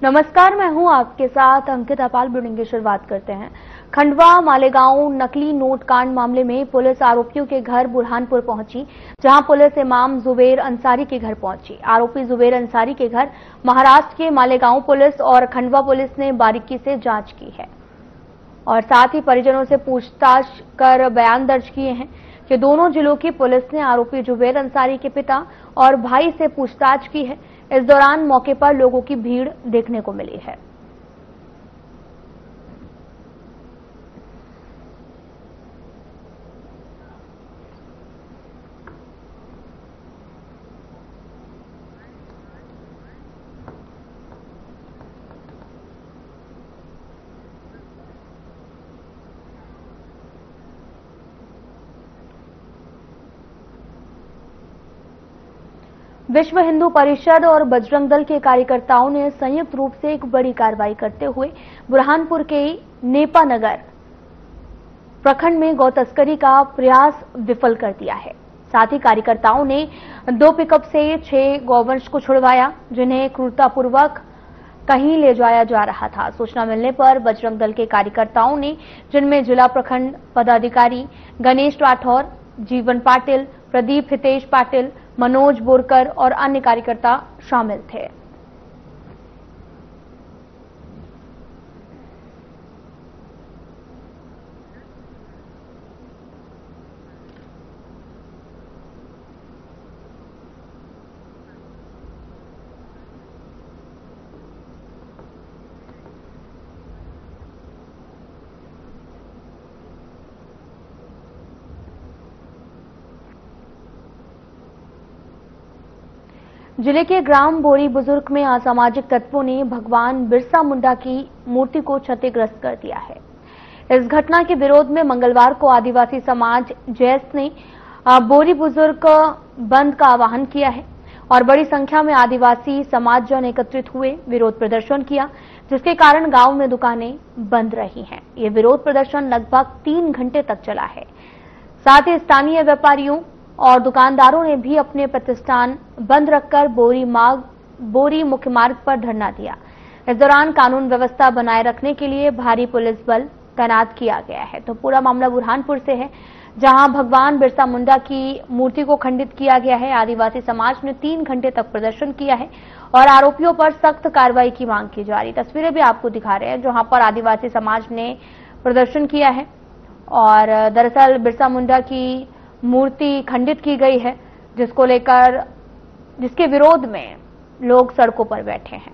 नमस्कार, मैं हूं आपके साथ अंकिता पाल। बुलेटिन की शुरुआत करते हैं। खंडवा मालेगांव नकली नोट कांड मामले में पुलिस आरोपियों के घर बुरहानपुर पहुंची, जहां पुलिस इमाम जुबेर अंसारी के घर पहुंची। आरोपी जुबेर अंसारी के घर महाराष्ट्र के मालेगांव पुलिस और खंडवा पुलिस ने बारीकी से जांच की है और साथ ही परिजनों से पूछताछ कर बयान दर्ज किए हैं कि दोनों जिलों की पुलिस ने आरोपी जुबेर अंसारी के पिता और भाई से पूछताछ की है। इस दौरान मौके पर लोगों की भीड़ देखने को मिली है। विश्व हिंदू परिषद और बजरंग दल के कार्यकर्ताओं ने संयुक्त रूप से एक बड़ी कार्रवाई करते हुए बुरहानपुर के नेपानगर प्रखंड में गौ तस्करी का प्रयास विफल कर दिया है। साथ ही कार्यकर्ताओं ने 2 पिकअप से 6 गौवंश को छुड़वाया, जिन्हें क्रूरतापूर्वक कहीं ले जाया जा रहा था। सूचना मिलने पर बजरंग दल के कार्यकर्ताओं ने, जिनमें जिला प्रखंड पदाधिकारी गणेश राठौर, जीवन पाटिल, प्रदीप हितेश पाटिल, मनोज बोरकर और अन्य कार्यकर्ता शामिल थे। जिले के ग्राम बोरी बुजुर्ग में असामाजिक तत्वों ने भगवान बिरसा मुंडा की मूर्ति को क्षतिग्रस्त कर दिया है। इस घटना के विरोध में मंगलवार को आदिवासी समाज जैस ने बोरी बुजुर्ग बंद का आह्वान किया है और बड़ी संख्या में आदिवासी समाजजन एकत्रित हुए विरोध प्रदर्शन किया, जिसके कारण गांव में दुकानें बंद रही हैं। ये विरोध प्रदर्शन लगभग 3 घंटे तक चला है। साथ ही स्थानीय व्यापारियों और दुकानदारों ने भी अपने प्रतिष्ठान बंद रखकर बोरी मुख्य मार्ग पर धरना दिया। इस दौरान कानून व्यवस्था बनाए रखने के लिए भारी पुलिस बल तैनात किया गया है। तो पूरा मामला बुरहानपुर से है, जहां भगवान बिरसा मुंडा की मूर्ति को खंडित किया गया है। आदिवासी समाज ने 3 घंटे तक प्रदर्शन किया है और आरोपियों पर सख्त कार्रवाई की मांग की जा रही। तस्वीरें भी आपको दिखा रहे हैं, जहां पर आदिवासी समाज ने प्रदर्शन किया है और दरअसल बिरसा मुंडा की मूर्ति खंडित की गई है, जिसके विरोध में लोग सड़कों पर बैठे हैं।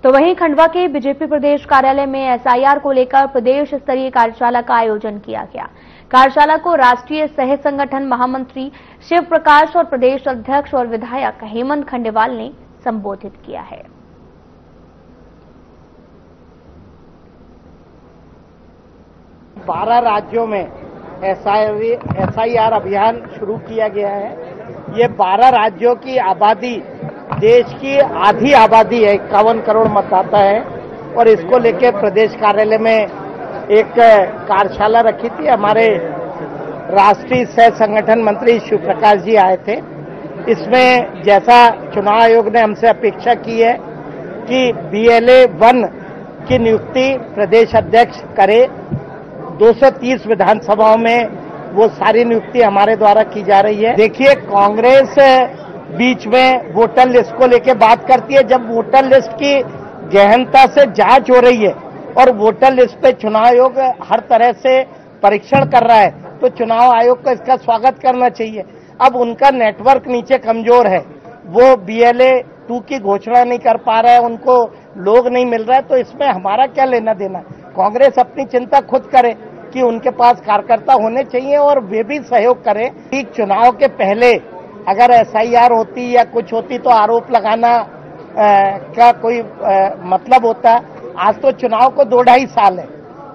तो वहीं खंडवा के बीजेपी प्रदेश कार्यालय में एसआईआर को लेकर प्रदेश स्तरीय कार्यशाला का आयोजन किया गया। कार्यशाला को राष्ट्रीय सह संगठन महामंत्री शिव प्रकाश और प्रदेश अध्यक्ष और विधायक हेमंत खंडेवाल ने संबोधित किया है। 12 राज्यों में एसआईआर अभियान शुरू किया गया है। ये 12 राज्यों की आबादी देश की आधी आबादी है, 51 करोड़ मतदाता है और इसको लेके प्रदेश कार्यालय में एक कार्यशाला रखी थी। हमारे राष्ट्रीय सह संगठन मंत्री शिव प्रकाश जी आए थे। इसमें जैसा चुनाव आयोग ने हमसे अपेक्षा की है कि BLA 1 की नियुक्ति प्रदेश अध्यक्ष करे, 230 विधानसभाओं में वो सारी नियुक्ति हमारे द्वारा की जा रही है। देखिए, कांग्रेस बीच में वोटर लिस्ट को लेकर बात करती है। जब वोटर लिस्ट की गहनता से जांच हो रही है और वोटर लिस्ट पे चुनाव आयोग हर तरह से परीक्षण कर रहा है, तो चुनाव आयोग को इसका स्वागत करना चाहिए। अब उनका नेटवर्क नीचे कमजोर है, वो BLA 2 की घोषणा नहीं कर पा रहा है, उनको लोग नहीं मिल रहा है, तो इसमें हमारा क्या लेना देना। कांग्रेस अपनी चिंता खुद करे कि उनके पास कार्यकर्ता होने चाहिए और वे भी सहयोग करें। ठीक चुनाव के पहले अगर SIR होती या कुछ होती तो आरोप लगाना का कोई मतलब होता है। आज तो चुनाव को 2-2.5 साल है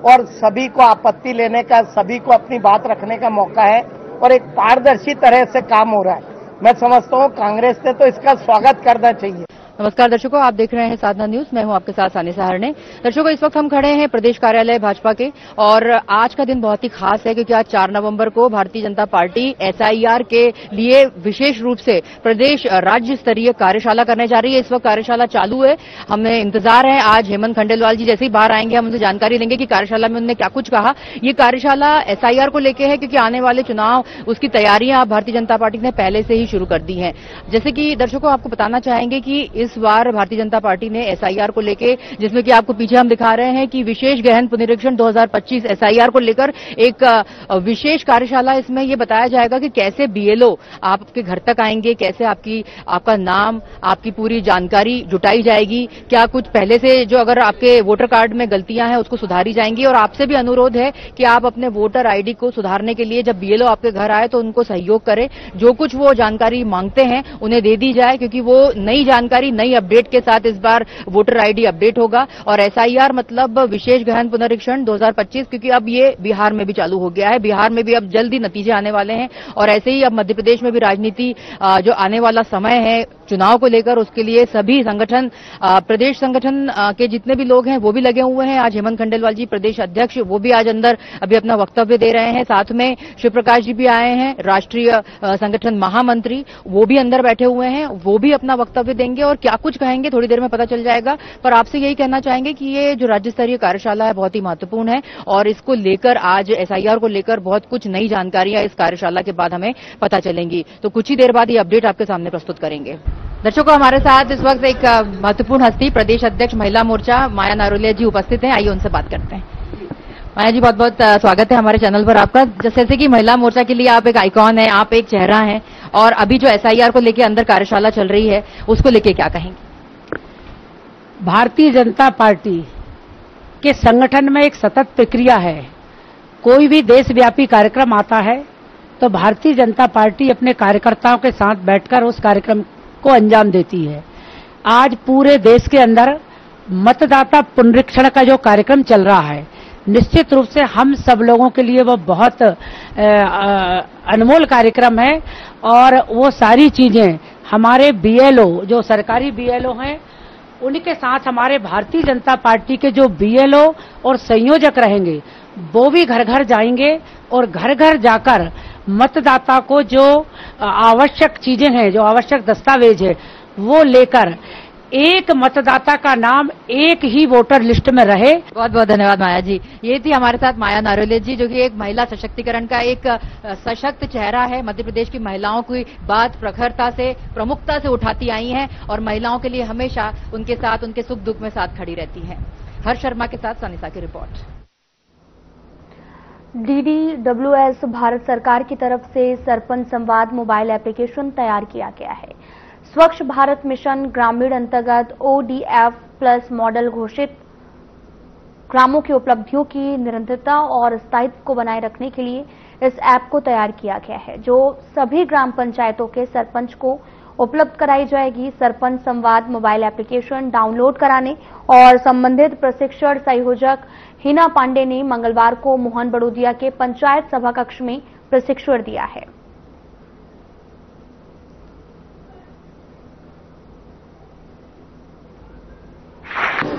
और सभी को आपत्ति लेने का, सभी को अपनी बात रखने का मौका है और एक पारदर्शी तरह से काम हो रहा है। मैं समझता हूँ कांग्रेस ने तो इसका स्वागत करना चाहिए। नमस्कार दर्शकों, आप देख रहे हैं साधना न्यूज। मैं हूं आपके साथ सानी सहारने। दर्शकों, इस वक्त हम खड़े हैं प्रदेश कार्यालय भाजपा के और आज का दिन बहुत ही खास है क्योंकि आज 4 नवंबर को भारतीय जनता पार्टी एसआईआर के लिए विशेष रूप से प्रदेश राज्य स्तरीय कार्यशाला करने जा रही है। इस वक्त कार्यशाला चालू है, हमें इंतजार है। आज हेमंत खंडेलवाल जी जैसे ही बाहर आएंगे हम उनसे जानकारी लेंगे कि कार्यशाला में उन्होंने क्या कुछ कहा। ये कार्यशाला एसआईआर को लेकर है क्योंकि आने वाले चुनाव उसकी तैयारियां भारतीय जनता पार्टी ने पहले से ही शुरू कर दी हैं। जैसे कि दर्शकों आपको बताना चाहेंगे कि इस बार भारतीय जनता पार्टी ने एसआईआर को लेकर, जिसमें कि आपको पीछे हम दिखा रहे हैं कि विशेष गहन पुनरीक्षण 2025 एसआईआर को लेकर एक विशेष कार्यशाला, इसमें यह बताया जाएगा कि कैसे बीएलओ आपके घर तक आएंगे, कैसे आपका नाम, आपकी पूरी जानकारी जुटाई जाएगी, क्या कुछ पहले से जो अगर आपके वोटर कार्ड में गलतियां हैं उसको सुधारी जाएंगी। और आपसे भी अनुरोध है कि आप अपने वोटर आईडी को सुधारने के लिए जब बीएलओ आपके घर आए तो उनको सहयोग करें। जो कुछ वो जानकारी मांगते हैं उन्हें दे दी जाए क्योंकि वो नई जानकारी नई अपडेट के साथ इस बार वोटर आईडी अपडेट होगा। और एसआईआर मतलब विशेष गहन पुनरीक्षण 2025, क्योंकि अब ये बिहार में भी चालू हो गया है। बिहार में भी अब जल्दी नतीजे आने वाले हैं और ऐसे ही अब मध्य प्रदेश में भी राजनीति जो आने वाला समय है चुनाव को लेकर, उसके लिए सभी संगठन, प्रदेश संगठन के जितने भी लोग हैं वो भी लगे हुए हैं। आज हेमंत खंडेलवाल जी प्रदेश अध्यक्ष वो भी आज अंदर अभी अपना वक्तव्य दे रहे हैं। साथ में शिव प्रकाश जी भी आए हैं, राष्ट्रीय संगठन महामंत्री, वो भी अंदर बैठे हुए हैं, वो भी अपना वक्तव्य देंगे और क्या कुछ कहेंगे थोड़ी देर में पता चल जाएगा। पर आपसे यही कहना चाहेंगे कि ये जो राज्य स्तरीय कार्यशाला है बहुत ही महत्वपूर्ण है और इसको लेकर आज एसआईआर को लेकर बहुत कुछ नई जानकारियां इस कार्यशाला के बाद हमें पता चलेंगी। तो कुछ ही देर बाद ये अपडेट आपके सामने प्रस्तुत करेंगे। दर्शकों, हमारे साथ इस वक्त एक महत्वपूर्ण हस्ती प्रदेश अध्यक्ष महिला मोर्चा माया नारोलिया जी उपस्थित हैं। आइए उनसे बात करते हैं। माया जी, बहुत बहुत स्वागत है हमारे चैनल पर आपका। जैसे कि महिला मोर्चा के लिए आप एक आइकॉन है, आप एक चेहरा हैं और अभी जो एसआईआर को लेकर अंदर कार्यशाला चल रही है उसको लेकर क्या कहेंगे? भारतीय जनता पार्टी के संगठन में एक सतत प्रक्रिया है। कोई भी देशव्यापी कार्यक्रम आता है तो भारतीय जनता पार्टी अपने कार्यकर्ताओं के साथ बैठकर उस कार्यक्रम को अंजाम देती है। आज पूरे देश के अंदर मतदाता पुनरीक्षण का जो कार्यक्रम चल रहा है, निश्चित रूप से हम सब लोगों के लिए वो बहुत अनमोल कार्यक्रम है और वो सारी चीजें हमारे बीएलओ, जो सरकारी बीएलओ हैं, उनके साथ हमारे भारतीय जनता पार्टी के जो बीएलओ और संयोजक रहेंगे वो भी घर घर जाएंगे और घर घर जाकर मतदाता को जो आवश्यक चीजें हैं, जो आवश्यक दस्तावेज है, वो लेकर एक मतदाता का नाम एक ही वोटर लिस्ट में रहे। बहुत बहुत धन्यवाद माया जी। ये थी हमारे साथ माया नारोलिया जी, जो कि एक महिला सशक्तिकरण का एक सशक्त चेहरा है। मध्य प्रदेश की महिलाओं की बात प्रखरता से, प्रमुखता से उठाती आई हैं और महिलाओं के लिए हमेशा उनके साथ, उनके सुख दुख में साथ खड़ी रहती हैं। हर्ष शर्मा के साथ सनिसा की रिपोर्ट। DDWS भारत सरकार की तरफ से सरपंच संवाद मोबाइल एप्लीकेशन तैयार किया गया है। स्वच्छ भारत मिशन ग्रामीण अंतर्गत ODF+ मॉडल घोषित ग्रामों की उपलब्धियों की निरंतरता और स्थायित्व को बनाए रखने के लिए इस ऐप को तैयार किया गया है, जो सभी ग्राम पंचायतों के सरपंच को उपलब्ध कराई जाएगी। सरपंच संवाद मोबाइल एप्लीकेशन डाउनलोड कराने और संबंधित प्रशिक्षण संयोजक हिना पांडे ने मंगलवार को मोहन बड़ोदिया के पंचायत सभा कक्ष में प्रशिक्षण दिया है।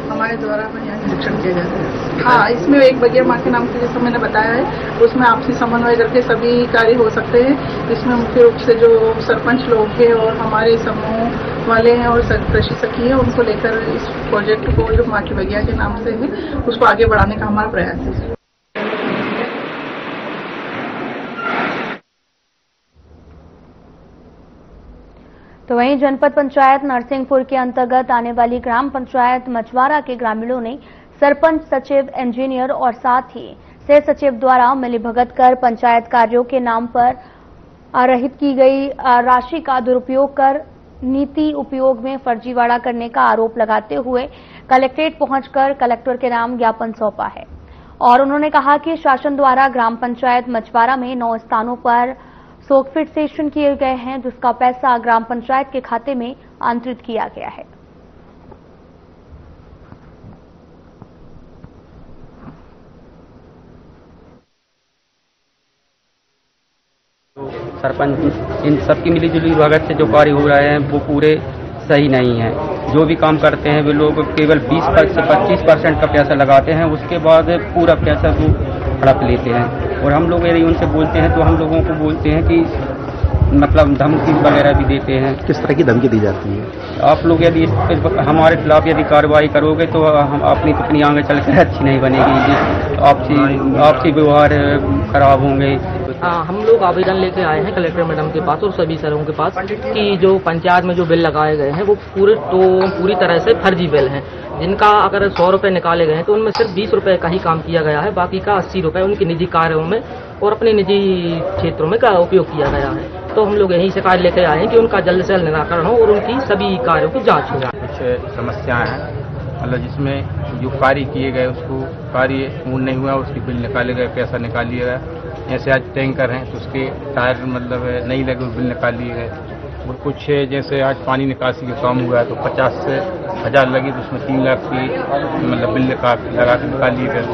हमारे द्वारा यहाँ निरीक्षण किया जाता है। हाँ, इसमें एक बगिया माँ के नाम से जैसा मैंने बताया है, उसमें आपसी समन्वय करके सभी कार्य हो सकते हैं। इसमें मुख्य रूप से जो सरपंच लोग हैं और हमारे समूह वाले हैं और कृषि सखी है, उनको लेकर इस प्रोजेक्ट को जो माँ की बगिया के नाम से है उसको आगे बढ़ाने का हमारा प्रयास है। तो वहीं जनपद पंचायत नरसिंहपुर के अंतर्गत आने वाली ग्राम पंचायत मछवारा के ग्रामीणों ने सरपंच, सचिव, इंजीनियर और साथ ही सह सचिव द्वारा मिलीभगत कर पंचायत कार्यों के नाम पर अर्जित की गई राशि का दुरुपयोग कर नीति उपयोग में फर्जीवाड़ा करने का आरोप लगाते हुए कलेक्ट्रेट पहुंचकर कलेक्टर के नाम ज्ञापन सौंपा है। और उन्होंने कहा कि शासन द्वारा ग्राम पंचायत मछवारा में 9 स्थानों पर फिक्सेशन किए गए हैं, जिसका पैसा ग्राम पंचायत के खाते में अंतरित किया गया है। सरपंच इन सबकी मिलीजुली भगत से जो कार्य हो रहे हैं वो पूरे सही नहीं है। जो भी काम करते हैं वे लोग केवल 20 से 25% का पैसा लगाते हैं, उसके बाद पूरा पैसा वो हड़प लेते हैं। और हम लोग यदि उनसे बोलते हैं तो हम लोगों को बोलते हैं कि मतलब धमकी वगैरह भी देते हैं। किस तरह की धमकी दी जाती है? आप लोग यदि इस पे हमारे खिलाफ यदि कार्रवाई करोगे तो हम अपनी आगे चल कर अच्छी नहीं बनेगी, आपसी व्यवहार खराब होंगे। हम लोग आवेदन लेके आए हैं कलेक्टर मैडम के पास और सभी सरों के पास कि जो पंचायत में जो बिल लगाए गए हैं वो पूरी तरह से फर्जी बिल हैं। जिनका अगर 100 रुपए निकाले गए हैं तो उनमें सिर्फ 20 रुपए का ही काम किया गया है, बाकी का 80 रुपए उनके निजी कार्यों में और अपने निजी क्षेत्रों में का उपयोग किया गया है। तो हम लोग यही शिकायत लेकर आए हैं कि उनका जल्द से जल्द निराकरण हो और उनकी सभी कार्यों की जांच हो। कुछ समस्याएं हैं, मतलब जिसमें जो कार्य किए गए उसको कार्य पूर्ण नहीं हुआ, उसके बिल निकाले गए, पैसा निकाल लिया गया। जैसे आज टैंकर हैं तो उसके टायर मतलब नहीं लगे, बिल निकाल लिए गए। और कुछ जैसे आज पानी निकासी का काम हुआ है तो 50 से 1000 लगी, तो उसमें 3 लाख की मतलब बिल लगा के निकाल लिए गए।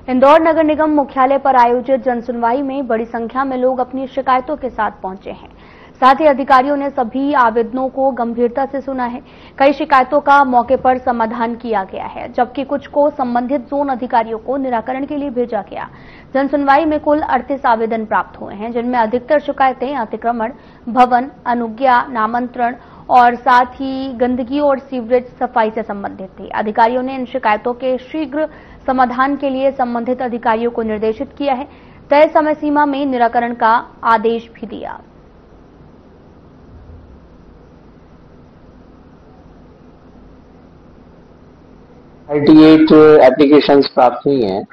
इंदौर नगर निगम मुख्यालय पर आयोजित जनसुनवाई में बड़ी संख्या में लोग अपनी शिकायतों के साथ पहुंचे हैं। साथ ही अधिकारियों ने सभी आवेदनों को गंभीरता से सुना है। कई शिकायतों का मौके पर समाधान किया गया है, जबकि कुछ को संबंधित जोन अधिकारियों को निराकरण के लिए भेजा गया। जनसुनवाई में कुल 38 आवेदन प्राप्त हुए हैं, जिनमें अधिकतर शिकायतें अतिक्रमण, भवन, अनुज्ञा, नामांतरण और साथ ही गंदगी और सीवरेज सफाई से संबंधित थी। अधिकारियों ने इन शिकायतों के शीघ्र समाधान के लिए संबंधित अधिकारियों को निर्देशित किया है। तय समय सीमा में निराकरण का आदेश भी दिया। 38 एप्लीकेशंस प्राप्त हुई हैं,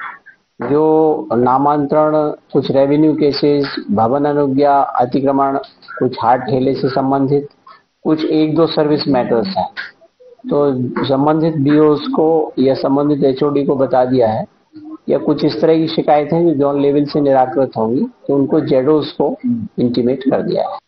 जो नामांतरण, कुछ रेवेन्यू केसेस, भवन अनुज्ञा, अतिक्रमण, कुछ हाट ठेले से संबंधित, कुछ 1-2 सर्विस मैटर्स हैं। तो संबंधित बीओस को या संबंधित एचओडी को बता दिया है, या कुछ इस तरह की शिकायतें जो जोन लेवल से निराकृत होंगी तो उनको जेडोस को इंटीमेट कर दिया है।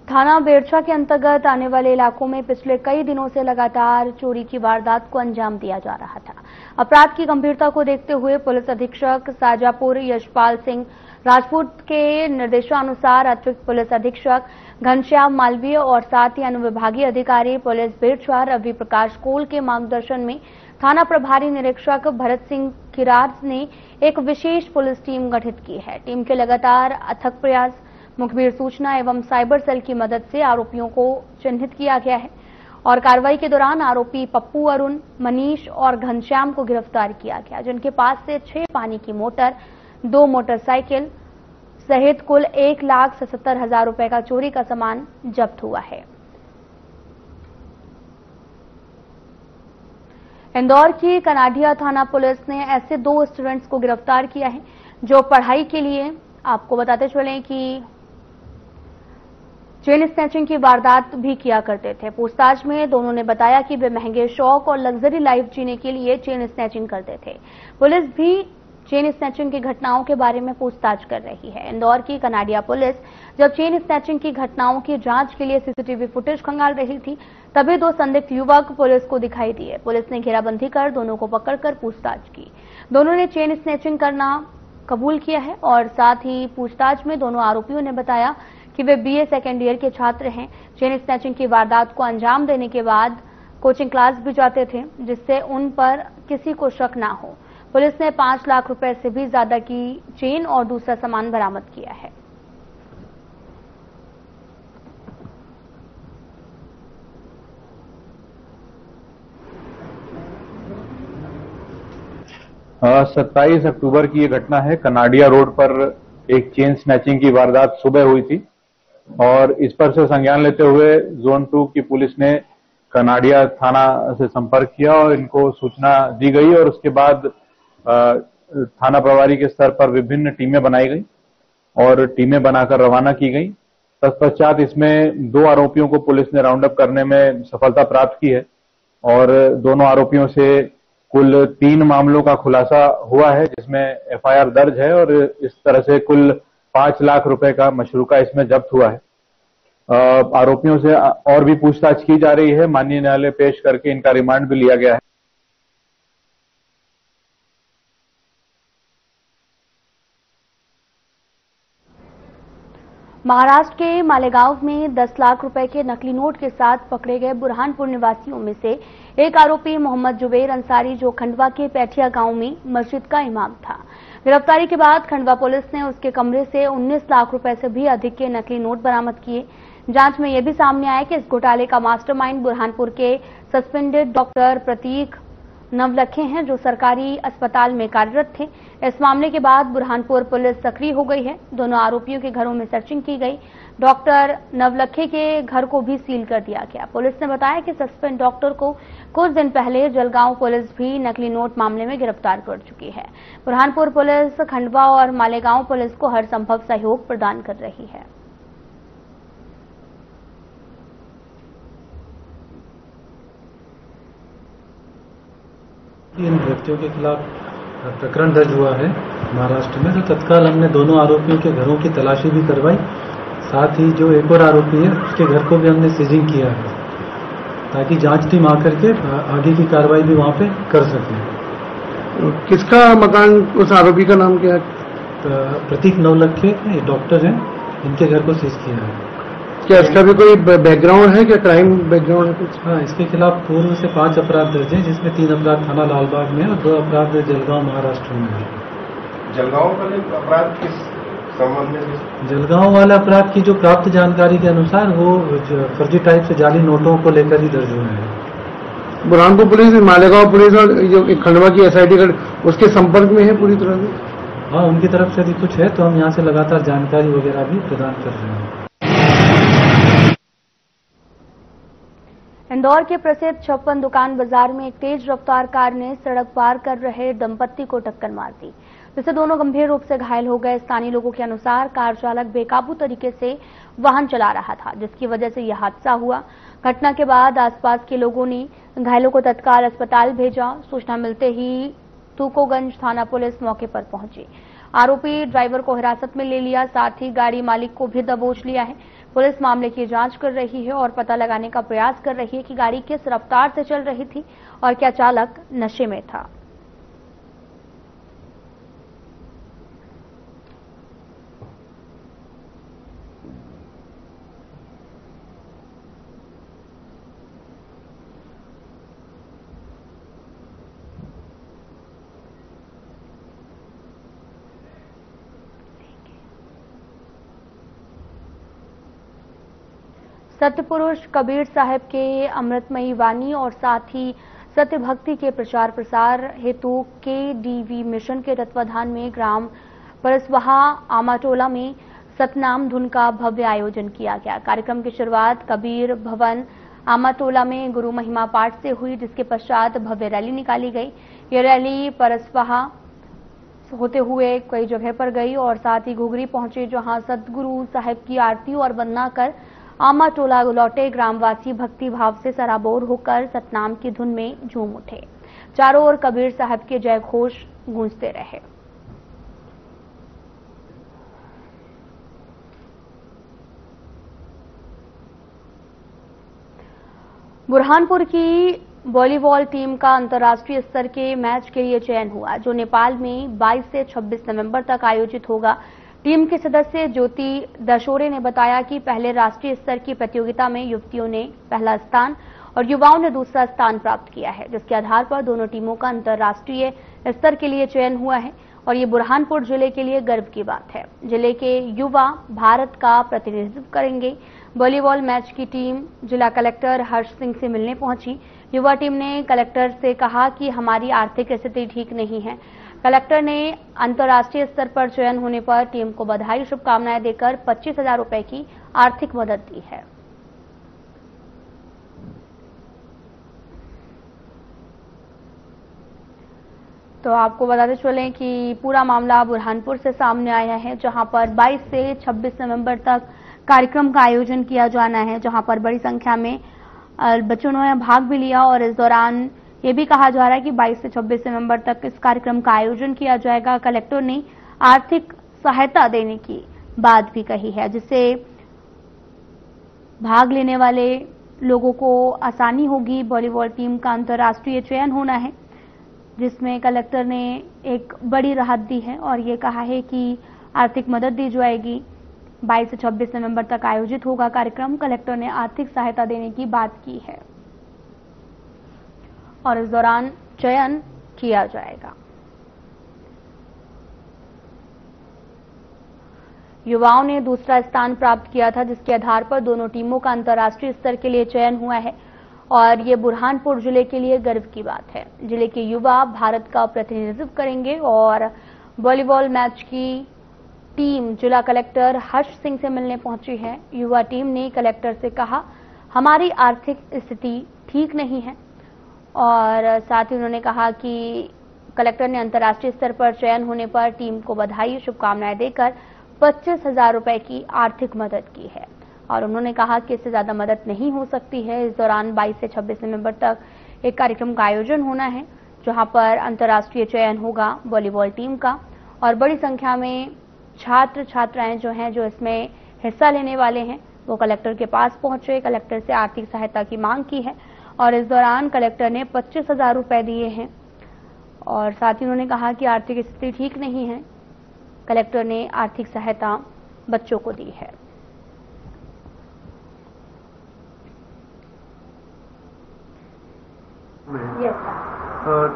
थाना बेरछा के अंतर्गत आने वाले इलाकों में पिछले कई दिनों से लगातार चोरी की वारदात को अंजाम दिया जा रहा था। अपराध की गंभीरता को देखते हुए पुलिस अधीक्षक साजापुर यशपाल सिंह राजपूत के निर्देशानुसार अतिरिक्त पुलिस अधीक्षक घनश्याम मालवीय और साथ ही अनुविभागीय अधिकारी पुलिस बेरछा रवि प्रकाश कोल के मार्गदर्शन में थाना प्रभारी निरीक्षक भरत सिंह किरार ने एक विशेष पुलिस टीम गठित की है। टीम के लगातार अथक प्रयास, मुखबिर सूचना एवं साइबर सेल की मदद से आरोपियों को चिन्हित किया गया है और कार्रवाई के दौरान आरोपी पप्पू, अरुण, मनीष और घनश्याम को गिरफ्तार किया गया, जिनके पास से 6 पानी की मोटर, 2 मोटरसाइकिल सहित कुल 1,77,000 रुपए का चोरी का सामान जब्त हुआ है। इंदौर की कनाडिया थाना पुलिस ने ऐसे 2 स्टूडेंट्स को गिरफ्तार किया है जो पढ़ाई के लिए, आपको बताते चलें कि चेन स्नैचिंग की वारदात भी किया करते थे। पूछताछ में दोनों ने बताया कि वे महंगे शौक और लग्जरी लाइफ जीने के लिए चेन स्नैचिंग करते थे। पुलिस भी चेन स्नैचिंग की घटनाओं के बारे में पूछताछ कर रही है। इंदौर की कनाडिया पुलिस जब चेन स्नैचिंग की घटनाओं की जांच के लिए सीसीटीवी फुटेज खंगाल रही थी, तभी 2 संदिग्ध युवक पुलिस को दिखाई दिए। पुलिस ने घेराबंदी कर दोनों को पकड़कर पूछताछ की। दोनों ने चेन स्नैचिंग करना कबूल किया है और साथ ही पूछताछ में दोनों आरोपियों ने बताया कि वे बीए सेकेंड ईयर के छात्र हैं। चेन स्नैचिंग की वारदात को अंजाम देने के बाद कोचिंग क्लास भी जाते थे, जिससे उन पर किसी को शक ना हो। पुलिस ने 5 लाख रुपए से भी ज्यादा की चेन और दूसरा सामान बरामद किया है। सत्ताईस 27 अक्टूबर की ये घटना है। कनाडिया रोड पर एक चेन स्नैचिंग की वारदात सुबह हुई थी और इस पर से संज्ञान लेते हुए जोन 2 की पुलिस ने कनाडिया थाना से संपर्क किया और इनको सूचना दी गई और उसके बाद थाना प्रभारी के स्तर पर विभिन्न टीमें बनाई गई और टीमें बनाकर रवाना की गई। तत्पश्चात इसमें 2 आरोपियों को पुलिस ने राउंड अप करने में सफलता प्राप्त की है और दोनों आरोपियों से कुल 3 मामलों का खुलासा हुआ है, जिसमें एफआईआर दर्ज है और इस तरह से कुल 5 लाख रुपए का मशरूका इसमें जब्त हुआ है। आरोपियों से और भी पूछताछ की जा रही है। माननीय न्यायालय पेश करके इनका रिमांड भी लिया गया है। महाराष्ट्र के मालेगांव में 10 लाख रुपए के नकली नोट के साथ पकड़े गए बुरहानपुर निवासियों में से एक आरोपी मोहम्मद जुबैर अंसारी, जो खंडवा के पैठिया गांव में मस्जिद का इमाम था। गिरफ्तारी के बाद खंडवा पुलिस ने उसके कमरे से 19 लाख रुपए से भी अधिक के नकली नोट बरामद किए। जांच में यह भी सामने आया कि इस घोटाले का मास्टरमाइंड बुरहानपुर के सस्पेंडेड डॉक्टर प्रतीक नवलखे हैं, जो सरकारी अस्पताल में कार्यरत थे। इस मामले के बाद बुरहानपुर पुलिस सक्रिय हो गई है। दोनों आरोपियों के घरों में सर्चिंग की गई। डॉक्टर नवलखे के घर को भी सील कर दिया गया। पुलिस ने बताया कि सस्पेंड डॉक्टर को कुछ दिन पहले जलगांव पुलिस भी नकली नोट मामले में गिरफ्तार कर चुकी है। बुरहानपुर पुलिस खंडवा और मालेगांव पुलिस को हर संभव सहयोग प्रदान कर रही है। इन व्यक्तियों के खिलाफ प्रकरण दर्ज हुआ है महाराष्ट्र में, तो तत्काल हमने दोनों आरोपियों के घरों की तलाशी भी करवाई। साथ ही जो एक और आरोपी है उसके घर को भी हमने सीजिंग किया है, ताकि जांच टीम आकर के आगे की कार्रवाई भी वहां पे कर सके। किसका मकान, उस आरोपी का नाम क्या है? प्रतीक नवलखे डॉक्टर हैं, इनके घर को सीज किया है। क्या इसका भी कोई बैकग्राउंड है, क्या क्राइम बैकग्राउंड है कुछ? हाँ, इसके खिलाफ पूर्व से 5 अपराध दर्ज हैं, जिसमें 3 अपराध थाना लालबाग में और 2 अपराध जलगांव महाराष्ट्र में है। जलगांव वाले अपराध किस संबंध में? जलगांव वाले अपराध की जो प्राप्त जानकारी के अनुसार वो फर्जी टाइप से जाली नोटों को लेकर ही दर्ज हुए हैं। बुरहानपुर पुलिस, मालेगांव पुलिस और जो खंडवा की SIT उसके संपर्क में है पूरी तरह से? हाँ, उनकी तरफ से भी कुछ है, तो हम यहाँ से लगातार जानकारी वगैरह भी प्रदान कर रहे हैं। इंदौर के प्रसिद्ध 56 दुकान बाजार में एक तेज रफ्तार कार ने सड़क पार कर रहे दंपत्ति को टक्कर मार दी, जिससे दोनों गंभीर रूप से घायल हो गए। स्थानीय लोगों के अनुसार कार चालक बेकाबू तरीके से वाहन चला रहा था, जिसकी वजह से यह हादसा हुआ। घटना के बाद आसपास के लोगों ने घायलों को तत्काल अस्पताल भेजा। सूचना मिलते ही तुकोगंज थाना पुलिस मौके पर पहुंची। आरोपी ड्राइवर को हिरासत में ले लिया, साथ ही गाड़ी मालिक को भी दबोच लिया है। पुलिस मामले की जांच कर रही है और पता लगाने का प्रयास कर रही है कि गाड़ी किस रफ्तार से चल रही थी और क्या चालक नशे में था। सत्य पुरुष कबीर साहब के अमृतमयी वाणी और साथ ही सत्य भक्ति के प्रचार प्रसार हेतु KDV मिशन के तत्वाधान में ग्राम परसवाहा आमाटोला में सतनाम धुन का भव्य आयोजन किया गया। कार्यक्रम की शुरुआत कबीर भवन आमाटोला में गुरु महिमा पाठ से हुई, जिसके पश्चात भव्य रैली निकाली गई। ये रैली परसवाहा होते हुए कई जगह पर गई और साथ ही घुघरी पहुंचे, जहां सतगुरु साहब की आरती और वंदना कर आमाटोला लौटे ग्रामवासी भक्ति भाव से सराबोर होकर सतनाम की धुन में झूम उठे। चारों ओर कबीर साहब के जय घोष गूंजते रहे। बुरहानपुर की वॉलीबॉल टीम का अंतर्राष्ट्रीय स्तर के मैच के लिए चयन हुआ, जो नेपाल में 22 से 26 नवंबर तक आयोजित होगा। टीम के सदस्य ज्योति दशोरे ने बताया कि पहले राष्ट्रीय स्तर की प्रतियोगिता में युवतियों ने पहला स्थान और युवाओं ने दूसरा स्थान प्राप्त किया है, जिसके आधार पर दोनों टीमों का अंतर्राष्ट्रीय स्तर के लिए चयन हुआ है और ये बुरहानपुर जिले के लिए गर्व की बात है। जिले के युवा भारत का प्रतिनिधित्व करेंगे। वॉलीबॉल मैच की टीम जिला कलेक्टर हर्ष सिंह से मिलने पहुंची। युवा टीम ने कलेक्टर से कहा कि हमारी आर्थिक स्थिति ठीक नहीं है। कलेक्टर ने अंतर्राष्ट्रीय स्तर पर चयन होने पर टीम को बधाई शुभकामनाएं देकर 25,000 रुपए की आर्थिक मदद दी है। तो आपको बताते चलें कि पूरा मामला बुरहानपुर से सामने आया है, जहां पर 22 से 26 नवंबर तक कार्यक्रम का आयोजन किया जाना है, जहां पर बड़ी संख्या में बच्चों ने भाग भी लिया और इस दौरान ये भी कहा जा रहा है कि 22 से 26 नवंबर तक इस कार्यक्रम का आयोजन किया जाएगा। कलेक्टर ने आर्थिक सहायता देने की बात भी कही है, जिससे भाग लेने वाले लोगों को आसानी होगी। वॉलीबॉल टीम का अंतर्राष्ट्रीय चयन होना है, जिसमें कलेक्टर ने एक बड़ी राहत दी है और ये कहा है कि आर्थिक मदद दी जाएगी। 22 से 26 नवंबर तक आयोजित होगा कार्यक्रम। कलेक्टर ने आर्थिक सहायता देने की बात की है और इस दौरान चयन किया जाएगा। युवाओं ने दूसरा स्थान प्राप्त किया था, जिसके आधार पर दोनों टीमों का अंतर्राष्ट्रीय स्तर के लिए चयन हुआ है और ये बुरहानपुर जिले के लिए गर्व की बात है। जिले के युवा भारत का प्रतिनिधित्व करेंगे और वॉलीबॉल मैच की टीम जिला कलेक्टर हर्ष सिंह से मिलने पहुंची है। युवा टीम ने कलेक्टर से कहा, हमारी आर्थिक स्थिति ठीक नहीं है और साथ ही उन्होंने कहा कि कलेक्टर ने अंतर्राष्ट्रीय स्तर पर चयन होने पर टीम को बधाई शुभकामनाएं देकर 25,000 रुपए की आर्थिक मदद की है और उन्होंने कहा कि इससे ज्यादा मदद नहीं हो सकती है। इस दौरान 22 से 26 नवंबर तक एक कार्यक्रम का आयोजन होना है, जहां पर अंतर्राष्ट्रीय चयन होगा वॉलीबॉल टीम का और बड़ी संख्या में छात्र छात्राएं जो हैं, जो इसमें हिस्सा लेने वाले हैं, वो कलेक्टर के पास पहुंचे, कलेक्टर से आर्थिक सहायता की मांग की है और इस दौरान कलेक्टर ने 25,000 रुपए दिए हैं और साथ ही उन्होंने कहा कि आर्थिक स्थिति ठीक नहीं है। कलेक्टर ने आर्थिक सहायता बच्चों को दी है।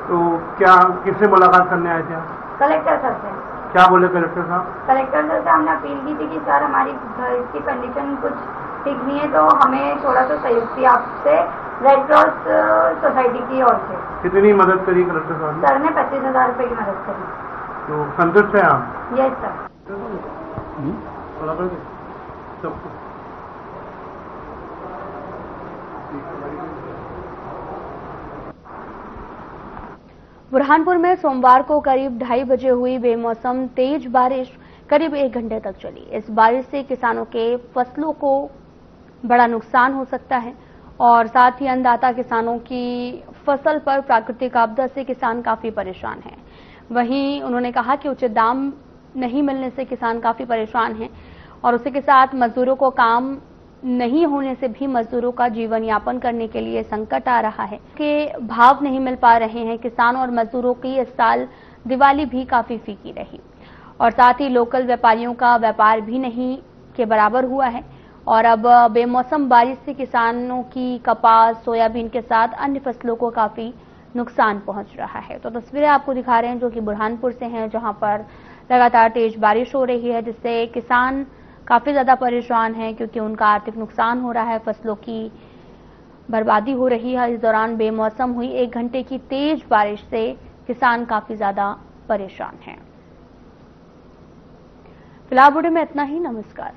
तो क्या किससे मुलाकात करने आए थे आप? कलेक्टर सर से। क्या बोले कलेक्टर साहब? कलेक्टर सर से हमने अपील की थी कि सर हमारी घर की कंडीशन कुछ ठीक नहीं है, तो हमें थोड़ा सा सहयोग थी आपसे रेड क्रॉस सोसाइटी की ओर से। कितनी मदद करी कलेक्टर साहब? सर ने 25,000 रुपए की मदद करी। तो संतुष्ट है आप? Yes sir. बुरहानपुर में सोमवार को करीब 2:30 बजे हुई बेमौसम तेज बारिश करीब 1 घंटे तक चली। इस बारिश से किसानों के फसलों को बड़ा नुकसान हो सकता है और साथ ही अन्नदाता किसानों की फसल पर प्राकृतिक आपदा से किसान काफी परेशान हैं। वहीं उन्होंने कहा कि उचित दाम नहीं मिलने से किसान काफी परेशान हैं और उसी के साथ मजदूरों को काम नहीं होने से भी मजदूरों का जीवन यापन करने के लिए संकट आ रहा है कि भाव नहीं मिल पा रहे हैं। किसानों और मजदूरों की इस साल दिवाली भी काफी फीकी रही और साथ ही लोकल व्यापारियों का व्यापार भी नहीं के बराबर हुआ है और अब बेमौसम बारिश से किसानों की कपास, सोयाबीन के साथ अन्य फसलों को काफी नुकसान पहुंच रहा है। तो तस्वीरें आपको दिखा रहे हैं जो कि बुरहानपुर से हैं, जहां पर लगातार तेज बारिश हो रही है, जिससे किसान काफी ज्यादा परेशान हैं क्योंकि उनका आर्थिक नुकसान हो रहा है, फसलों की बर्बादी हो रही है। इस दौरान बेमौसम हुई 1 घंटे की तेज बारिश से किसान काफी ज्यादा परेशान हैं। फिलहाल वीडियो में इतना ही। नमस्कार।